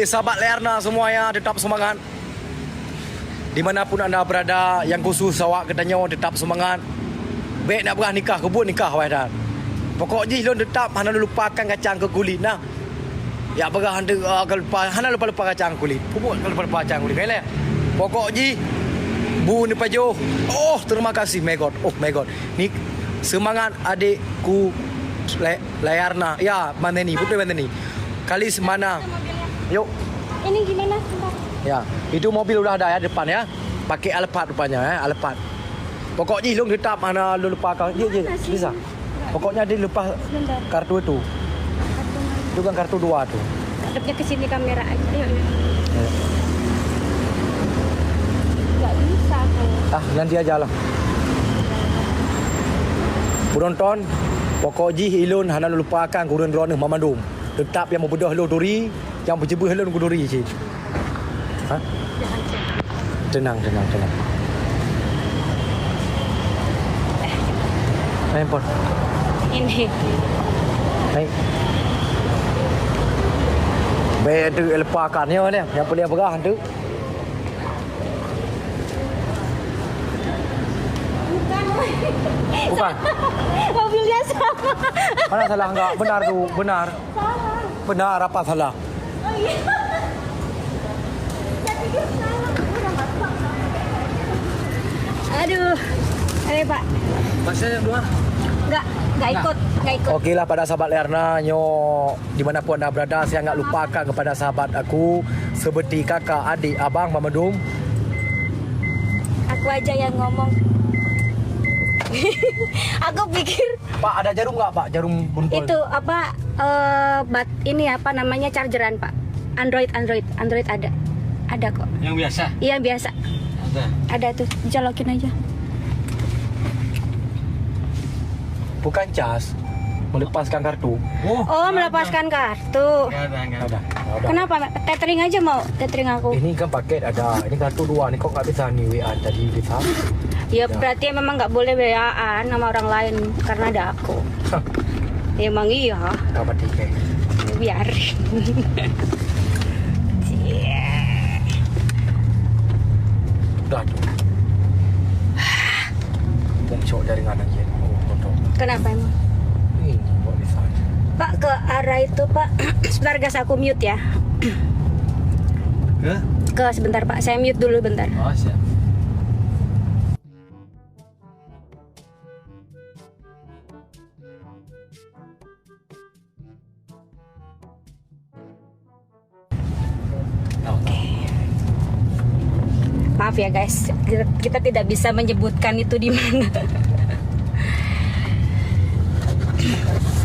Sahabat Lerna semuanya tetap semangat. Dimanapun anda berada, yang khusus awak katanya tetap semangat. Baik nak berah nikah, kebun nikah wadah. Pokok je lon tetap hana lupakan kacang ke kulit nah. Ya berah handa kalau hana lupa kacang kulit. Pupuk kalau lupa kacang kulit. Baiklah. Pokok je Bu ni pajo. Oh, terima kasih my god. Oh my god. Ni semangat adikku Lerna. Ya, mana ni? Putri mana ni? Kali semana. Yuk. Ini gimana sebentar? Ya, itu mobil udah ada ya depan ya. Pakai Alphard rupanya ya, Alphard. Pokoknya long tetap mana lu lupa kau. Je bisa. Pokoknya dia lupa kartu itu. Itu kan kartu 2 tuh. Hadapnya ke sini kamera aja. Yuk. Ya. Enggak bisa aku. Nanti aja lah. Penonton, pokoknya ilun hana lupakan kurun rona mamandum. Tetap yang membedah lo duri, yang berjebur helon ku duri je. Ha? Tenang. Handphone. Ini. Baik. Baik tu lepakan ni mana? Yang boleh berah tu. Bukan. Mobilnya sama. Mana salah enggak? Benar tu, benar. Salah. Benar apa salah? Oh iya. Saya pikir salah. Udah masuk. Aduh. Ayo Pak. Masih yang 2? Enggak ikut. Okeylah pada sahabat Lerna, dimanapun anda berada, saya enggak lupakan kepada sahabat aku seperti kakak, adik, abang, Mamadum. Aku aja yang ngomong. Aku pikir Pak, ada jarum enggak, Pak? Jarum buntul. itu apa ini apa namanya chargeran Pak. Android ada. Ada kok. Yang biasa? Iya biasa. Ada tuh, jolokin aja. Bukan cas, melepaskan kartu. Oh, melepaskan kartu. Enggak ada. Ada. Kenapa? Tethering aja mau, tethering aku. Ini kan paket ada, ini kartu 2 nih kok nggak bisa nih WA tadi bisa. Ya berarti memang nggak boleh WA-an sama orang lain karena ada aku. Emang iya. Nggak mati kayak. Biarin. Udah tuh. Bongcok jaringan aja. Oh, betul. Kenapa emang? Ini buat bisa. Pak ke arah itu Pak. Sebentar gas aku mute ya. Sebentar Pak, saya mute dulu bentar. Oh, siap. Maaf ya guys, kita tidak bisa menyebutkan itu di mana.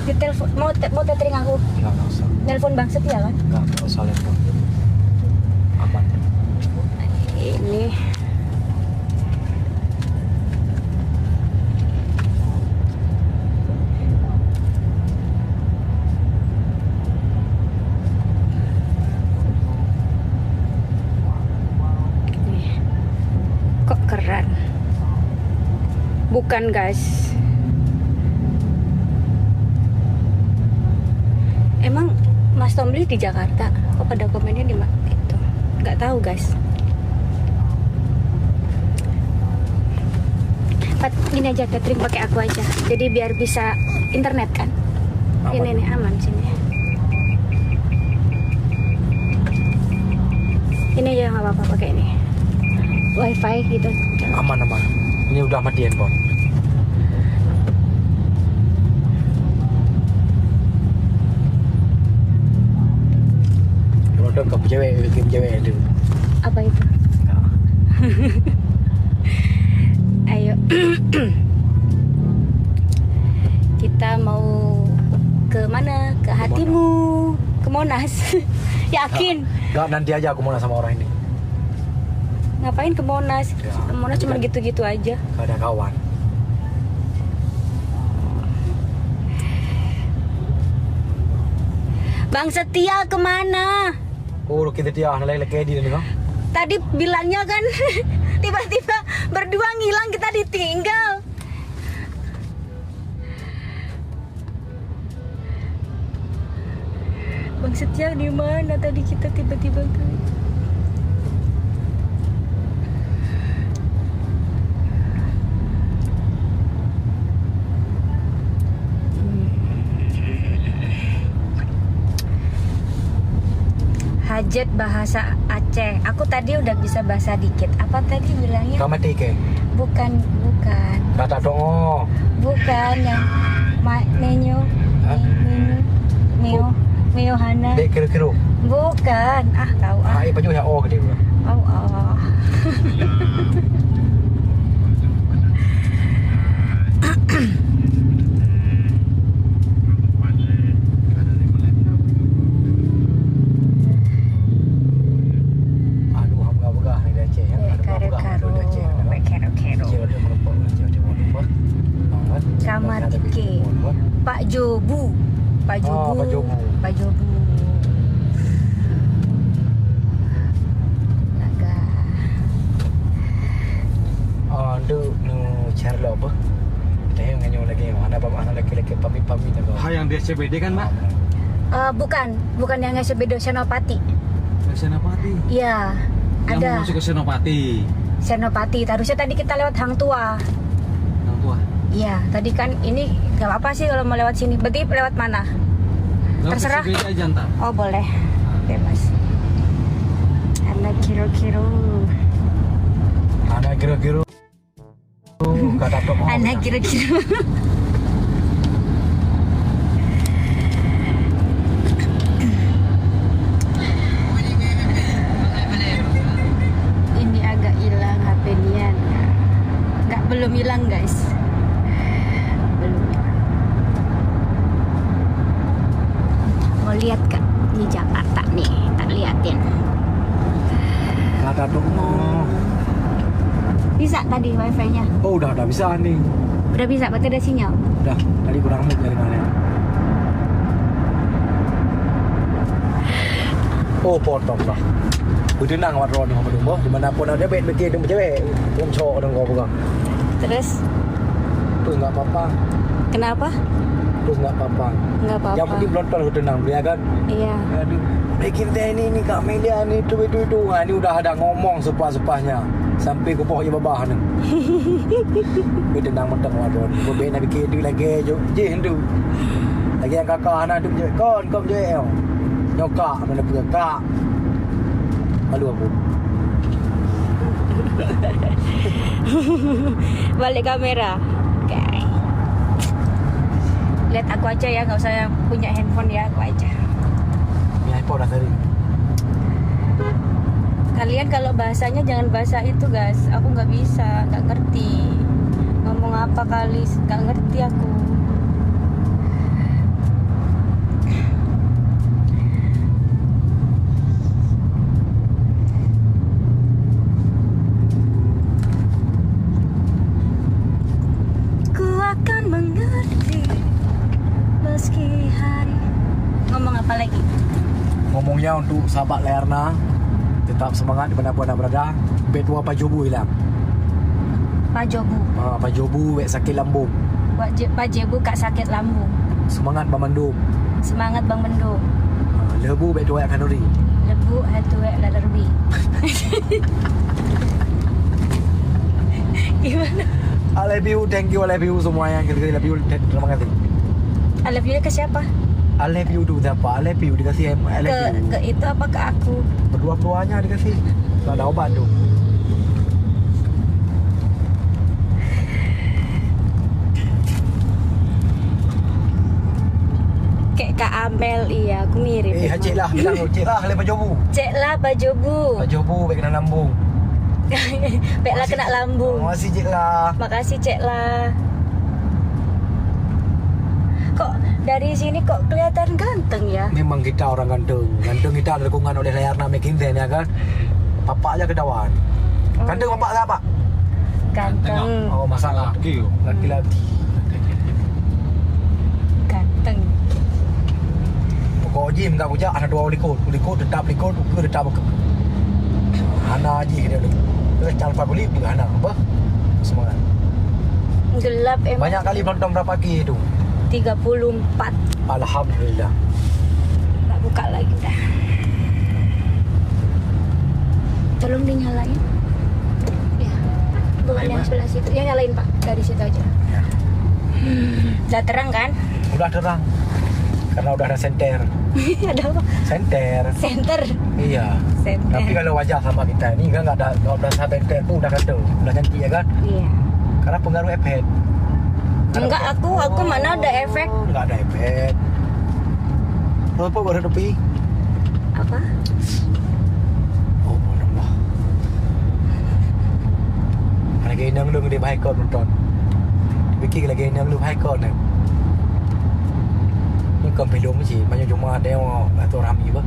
Di telepon mau tethering aku. Nggak usah. Telepon Bang Setia kan? Nggak usah telepon. Aman. Ini kok keren. Bukan guys. Emang Mas Tomli di Jakarta? Kok pada komennya di itu? Nggak tahu guys. Ini aja tethering pakai aku aja. Jadi biar bisa internet kan. Aman. Ini nih aman sini. Ini aja nggak apa-apa pakai ini. WiFi gitu. Aman. Ini udah mati handphone. Produk ke cewek itu. Apa itu? Ayo. Kita mau ke mana? Ke hatimu, ke Monas. Yakin? Enggak, nanti aja aku mau sama orang ini. Ngapain ke Monas? Ya, Monas cuma kan. gitu-gitu aja. Gak ada kawan. Bang Setia kemana? Oh, kita dia lagi di sini kan? Tadi bilangnya kan tiba-tiba berdua ngilang, kita ditinggal. Bang Maksudnya di mana tadi kita tiba-tiba ke? Hajat bahasa Aceh. Aku tadi udah bisa bahasa dikit. Apa tadi bilangnya? Kau mati ke? Bukan. Kata dongo. Bukan yang menyu. Hah? Mio Hana. Dek kira-kira. Bukan. Kau Ai baju yang oh gede. Oh. Aduh, hamga begah ni Aceh ya. Karo-karo. Kamar tike. Pak Jobu. Pak Jobu. Naga. Aduh, nu Charlo apa? Kita yang nganyo lagi. Mana bapak anak laki-laki pami-pami nak. Yang di SCBD kan, Mak? Bukan yang SCBD Senopati. Senopati. Iya, Yang ada mau masuk ke Senopati. Senopati. Harusnya tadi kita lewat Hang Tua. Yang tua. Iya, tadi kan ini gak apa sih kalau mau lewat sini. Berarti lewat mana? Lewat Terserah. SCBD aja ntar. Oh boleh, bebas. Anak kiro-kiro. Anak kira-kira. Kata dongo. Anak kiro-kiro. Ini agak hilang HP Nian. Belum hilang guys. Belum hilang. Mau lihat kan di Jakarta nih, tak liatin. Kata dongo. Bisa tadi wifi-nya. Oh udah bisa nih. Udah bisa, berarti ada sinyal. Udah, tadi kurang mood dari mana? Oh potong lah. Udah nang wat ron sama dumbo, dimanapun ada bet beki dumbo cewek, belum cowok dong kau bukan. Terus Terus nggak apa-apa, kenapa? terus nggak apa-apa. Nggak apa-apa. Yang penting belum udah tenang, ya kan? Iya. Aduh, bikin teh ini Kak Melia nih itu. Nah, ini udah ada ngomong sepah-sepahnya. Sampai ke pokoknya babah nih. Be tenang mentang wadon. Bo be nak bikin tu lagi je hendu. Lagi yang kakak anak tu je kon je el. Nyokak mana punya kak. Malu aku. Balik kamera. Okay. Lihat aku aja ya, nggak usah yang punya handphone ya, aku aja. Ni iPhone dah tadi. Kalian kalau bahasanya jangan bahasa itu guys, aku nggak bisa, nggak ngerti. Ngomong apa kali, nggak ngerti aku. Ku akan mengerti meski hari. Ngomong apa lagi? Ngomongnya untuk sahabat Lerna, tetap semangat dimanapun anda berada. Betua Pak Jobu hilang. Pak Jobu. Pak Jobu wek sakit lambung. Pak Jobu kak sakit lambung. Semangat Bang Mendung. Semangat Bang Mendung. Lebu wek tua kanuri. Lebu hatu wek ladarbi. Gimana? I love you, thank you, I love you semua yang kita love you. Terima kasih. I love you ke siapa? I love you tu siapa? I love you dikasih I love you. Ke itu apa ke aku? Berdua-duanya dikasih. Tak ada obat tu. Kayak Kak Amel, iya aku mirip. Cik lah bilang tu. Cik lah Pak Jobu. Cek lah Pak Jobu. Pak Jobu baik kena lambung. Pek lah kena lambung. Makasih Cik lah. Makasih Cek lah. Kok dari sini kok kelihatan ganteng ya? Memang kita orang ganteng. Ganteng kita dilakukan oleh layar nama Kinten ya kan. Papa aja kedawan. Ganteng bapak siapa? Ganteng. Oh masalah. Laki-laki. Ganteng. Pokok Jim enggak punya anak dua likut tetap likut ukur tetap ke. Ana aja dia tu. Terus calpa kulit juga anak apa? Semangat. Gelap emang. Banyak kali penonton berapa pagi tu? 34. Alhamdulillah. Tak buka lagi dah. Tolong dinyalain. Ya. Bukan yang sebelah situ. Ya nyalain Pak. Dari situ aja. Ya. Udah terang kan? Udah terang. Karena udah ada senter. Ada apa? Senter. Center. Iya. Senter. Tapi kalau wajah sama kita ini kan nggak ada, kalau udah senter tuh udah kado, udah cantik ya kan? Iya. Karena pengaruh efek. Enggak, aku mana ada efek. Nggak ada efek. Apa baru tepi? Apa? Oh, Allah. Lagi nang lu ngede bahai kon nonton. Bikin lagi nang lu bahai kon nih. Ini kon film sih, banyak cuma ada yang atau rami apa?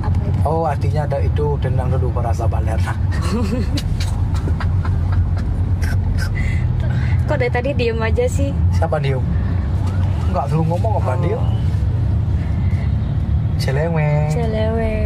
Apa itu? Oh, artinya ada itu tenang dulu para sahabat. Kok dari tadi diem aja sih? Siapa dia? Enggak suruh ngomong apa dia? Celeweng. Celewe.